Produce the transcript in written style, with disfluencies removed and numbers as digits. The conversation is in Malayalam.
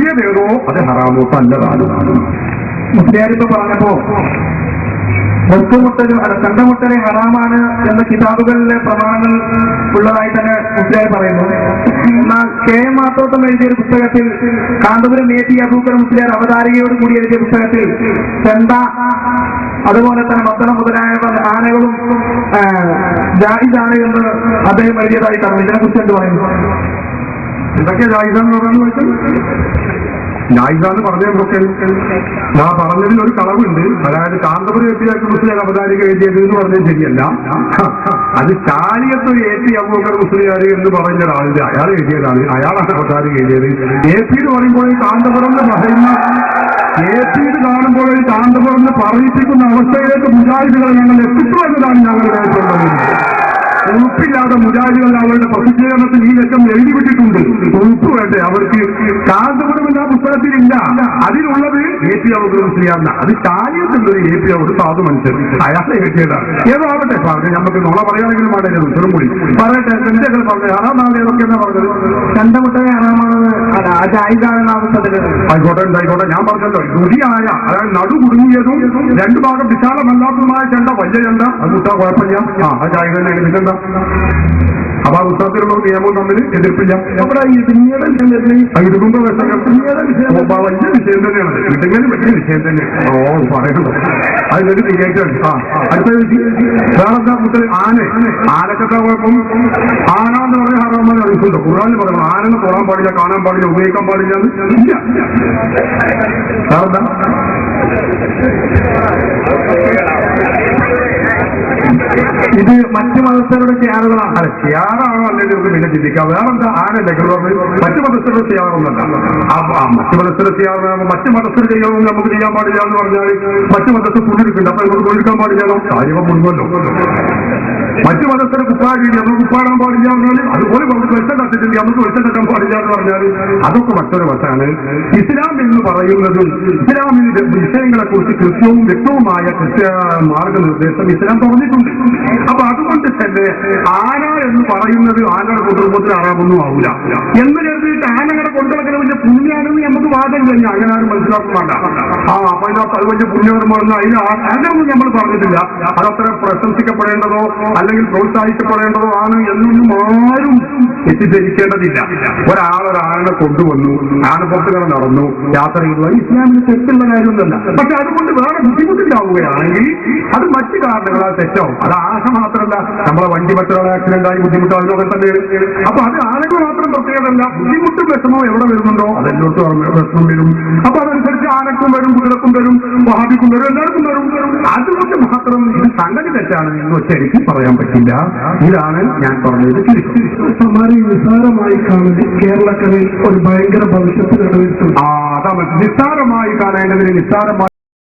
മറ്റേതേതോ അത് ഹറാമോ നല്ലതാണ്. മുസ്ലിയാരിപ്പോ പറഞ്ഞപ്പോ കണ്ടമുട്ടല് ഹറാമാണ് എന്ന കിതാബുകളിലെ പ്രമാണങ്ങൾ ഉള്ളതായി തന്നെ മുസ്ലിയാർ പറയുന്നു. എന്നാൽ KM മാത്തോട്ടം എഴുതിയ പുസ്തകത്തിൽ, കാന്തപുരം AT അബൂബക്കർ മുസ്ലിയാർ അവതാരികയോട് കൂടി എഴുതിയ പുസ്തകത്തിൽ ചെണ്ട അതുപോലെ തന്നെ മത്തള മുതലായ ആനകളും ജായിസാണ് എന്ന് അദ്ദേഹം എഴുതിയതായി കാണും. ഇതിനെക്കുറിച്ച് എന്ത് പറയുന്നു? എന്തൊക്കെ ജായിസാന്ന് പറഞ്ഞു വെച്ചാൽ ജായിസാന്ന് പറഞ്ഞതൊക്കെ ഞാൻ പറഞ്ഞതിൽ ഒരു കളവുണ്ട്. അതായത് കാന്തപുരം AT മുസ്ലിയാർ അവതാരിക എഴുതിയത് എന്ന് പറഞ്ഞത് ശരിയല്ല. അത് ചാലിയത്ത് AT അബൂബക്കർ മുസ്ലിയാർ എന്ന് പറഞ്ഞ ഒരാളുണ്ട്, അയാൾ എഴുതിയതാണ്, അയാളാണ് അവതാരിക എഴുതിയത്. AP എന്ന് പറയുമ്പോൾ കാന്തപുരം എന്ന് പറയുന്ന AP കാണുമ്പോൾ കാന്തപുരം എന്ന് പറയിപ്പിക്കുന്ന അവസ്ഥയിലേക്ക് മുജാഹിദുകൾ ഞങ്ങൾ എത്തിച്ചു എന്നതാണ് ഞങ്ങളുടെ ഉറപ്പില്ലാതെ മുജാഹിദുകൾ അവരുടെ പ്രസിദ്ധീകരണത്തിൽ ഈ ലക്ഷം എഴുതിവിട്ടിട്ടുണ്ട്. ഉറപ്പ് വേണ്ടേ അവർക്ക്? കാന്തപുരം എന്ന പുസ്തകത്തിലില്ല, അതിലുള്ളത് AP അബൂബക്കർ മുസ്ലിയാറിന്. അത് ചാലിയത്തുള്ളൊരു AP ഒരു സാധു മനുഷ്യൻ, അയാളെ എഴുതിയതാണ്. ഏതോ ആവട്ടെ പറഞ്ഞു, നമുക്ക് നുണ പറയുകയാണെങ്കിലും വേണ്ടത് ചെറുമുടി പറയട്ടെ. എന്തൊക്കെ പറഞ്ഞു ഹറാമാണ്, ഏതൊക്കെ എന്നാ പറഞ്ഞത്? കണ്ടമുട്ടനെ ഹറാമാണെന്ന് ജായിസാണെന്ന അവസ്ഥ ആയിക്കോട്ടെ എന്തായിക്കോട്ടെ. ഞാൻ പറഞ്ഞല്ലോ രുചിയായ, അതായത് നടു കുടുങ്ങിയതും രണ്ടു ഭാഗം വിശാലമല്ലാത്തതുമായ ചെണ്ട, വലിയ ചെണ്ട, അത് കുട്ടാ കുഴപ്പമില്ല. ആ ജായി തന്നെ എഴുതിട്ടുണ്ട്. അപ്പൊ ആ പുസ്തകത്തിലുള്ള നിയമവും തമ്മിൽ എതിർപ്പില്ല. നമ്മുടെ ഈ ഇടുമ്പോ വലിയ വിഷയം തന്നെയാണ്. ഇടുങ്ങനെ വലിയ വിഷയം തന്നെയാണ്. ഓ പറയുന്നത് അതിനൊരു തികേറ്റാണ്. അടുത്ത വേറെന്താ കുട്ടികൾ? ആനക്കൊക്കെ കുഴപ്പം. ആന എന്ന് പറഞ്ഞ ഹറാമെന്ന് അറിയിച്ചുണ്ടോ? ഖുർആനിൽ പറയുന്നത് ആനെന്ന് തൊടാൻ പാടില്ല, കാണാൻ പാടില്ല, ഉപയോഗിക്കാൻ പാടില്ല ഇല്ല. വേറെന്താ? ഇത് മറ്റു മതസ്ഥരുടെ ചെയ്യാറുകളാണ്. അല്ല ചെയ്യാറാണോ അല്ലെങ്കിൽ നമുക്ക് പിന്നെ ചിന്തിക്കാം. വേറെന്താ? ആനല്ലേ മറ്റു മതസ്ഥരുടെ ചെയ്യാറൊന്നല്ല. മറ്റു മതസ്ഥരുടെ ചെയ്യാറുണ്ടാകുമ്പോൾ മറ്റു മതസ്ഥർ ചെയ്യണമെന്ന് നമുക്ക് ചെയ്യാൻ പാടില്ല എന്ന് പറഞ്ഞാൽ മറ്റു മതസ്ഥർ തുണിയെടുക്കുന്നുണ്ട്, അപ്പൊ നമുക്ക് തുണിക്കാൻ പാടില്ലല്ലോ, കാര്യമോ മുൻപല്ലോ. മറ്റു മതസ്ഥരെ കുപ്പാടി നമ്മൾ കുപ്പാടാൻ പാടില്ല പറഞ്ഞാൽ അതുപോലെ നമുക്ക് വെച്ച തട്ടിട്ടുണ്ട്, നമുക്ക് വെച്ച തട്ടാൻ പാടില്ല എന്ന് പറഞ്ഞാൽ അതൊക്കെ മറ്റൊരു വശമാണ്. ഇസ്ലാം എന്ന് പറയുന്നത് ഇസ്ലാമിന്റെ വിഷയങ്ങളെ കുറിച്ച് കൃത്യവും വ്യക്തവുമായ മാർഗനിർദ്ദേശം ഇസ്ലാം പറഞ്ഞിട്ടുണ്ട്. അപ്പൊ അതുകൊണ്ട് തന്നെ ആന എന്ന് പറയുന്നത് ആനയുടെ കുടുംബത്തിൽ ആറാമൊന്നും ആവില്ല എന്ന് കരുതിയിട്ട് ആനകളെ കൊണ്ടുനടക്കുന്ന വലിയ പുണ്യാണെന്ന് നമുക്ക് വാദം കഴിഞ്ഞാൽ അങ്ങനെ ആരും മനസ്സിലാക്കുന്നുണ്ട്. അപ്പൊ അതിനകത്ത് അത് വലിയ പുണ്യകർമ്മമെന്ന് അതിനൊന്നും നമ്മൾ പറഞ്ഞിട്ടില്ല. അതത്ര പ്രശംസിക്കപ്പെടേണ്ടതോ അല്ലെങ്കിൽ പ്രോത്സാഹിക്കപ്പെടേണ്ടതോ ആണ് എന്നൊന്നും ആരും തെറ്റിദ്ധരിക്കേണ്ടതില്ല. ഒരാളൊരാളിനെ കൊണ്ടുവന്നു, ആന പുറത്തുകളെ നടന്നു, യാത്ര ചെയ്യുന്നത് ഇസ്ലാമിന് തെറ്റുള്ള കാര്യമൊന്നുമല്ല. പക്ഷെ അതുകൊണ്ട് വേറെ ബുദ്ധിമുട്ടുണ്ടാവുകയാണെങ്കിൽ അത് മറ്റു കാരണങ്ങളാൽ തെറ്റാവും. അത് ആന മാത്രമല്ല, നമ്മളെ വണ്ടി മറ്റൊരാളെ ആക്സിഡന്റായി ബുദ്ധിമുട്ടോ അതിനൊക്കെ തന്നെ. അപ്പൊ അത് ആനകൾ മാത്രം പ്രത്യേകതല്ല, ബുദ്ധിമുട്ടും വിഷമോ എവിടെ വരുന്നുണ്ടോ അതെല്ലോട്ടും പ്രശ്നം വരും. അപ്പൊ അതനുസരിച്ച് ആനക്കും വരും, കുതിരക്കും വരും, വഹാബിക്കും വരും, എല്ലാവർക്കും വരും. അതുകൊണ്ട് മാത്രം ഇത് സംഗതി തെറ്റാണ് എന്ന് ഒറ്റയടിക്ക് പറയാൻ പറ്റില്ല. ഇതാണ് ഞാൻ പറഞ്ഞത്. നിസ്സാരമായി കാണുന്നത് കേരളക്കരയിൽ ഒരു ഭയങ്കര ഭവിഷ്യത്ത് കണ്ടുവരുത്തും. അതാണ് നിസ്സാരമായി കാണേണ്ടതിന് നിസ്സാരമായി